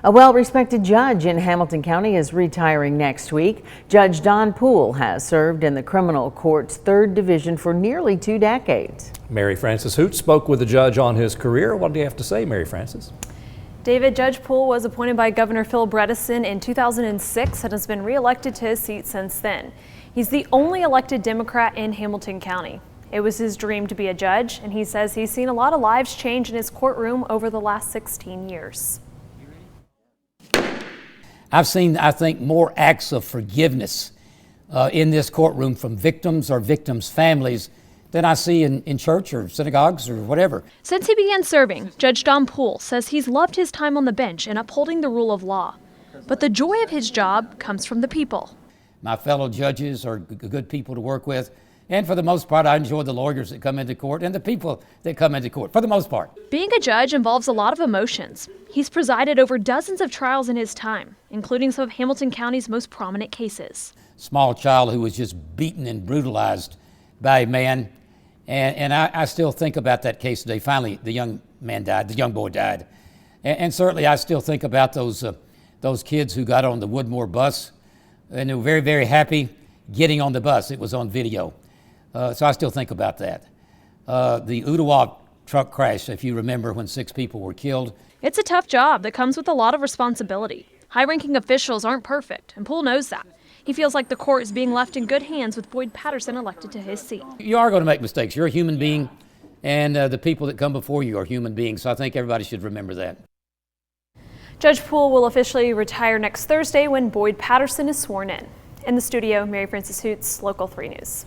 A well-respected judge in Hamilton County is retiring next week. Judge Poole has served in the criminal court's 3rd division for nearly 2 decades. Mary Frances Hoot spoke with the judge on his career. What do you have to say, Mary Frances? David, Judge Poole was appointed by Governor Phil Bredesen in 2006 and has been re-elected to his seat since then. He's the only elected Democrat in Hamilton County. It was his dream to be a judge, and he says he's seen a lot of lives change in his courtroom over the last 16 years. I've seen, I think, more acts of forgiveness in this courtroom from victims or victims' families than I see in church or synagogues or whatever. Since he began serving, Judge Poole says he's loved his time on the bench and upholding the rule of law. But the joy of his job comes from the people. My fellow judges are good people to work with. And for the most part, I enjoy the lawyers that come into court and the people that come into court, for the most part. Being a judge involves a lot of emotions. He's presided over dozens of trials in his time, including some of Hamilton County's most prominent cases. Small child who was just beaten and brutalized by a man. And I still think about that case today. Finally, the young man died, the young boy died. And certainly I still think about those kids who got on the Woodmore bus, and they were very, very happy getting on the bus. It was on video. So I still think about that. The Ottawa truck crash, if you remember, when 6 people were killed. It's a tough job that comes with a lot of responsibility. High-ranking officials aren't perfect, and Poole knows that. He feels like the court is being left in good hands with Boyd Patterson elected to his seat. You are going to make mistakes. You're a human being, and the people that come before you are human beings. So I think everybody should remember that. Judge Poole will officially retire next Thursday when Boyd Patterson is sworn in. In the studio, Mary Frances Hoots, Local 3 News.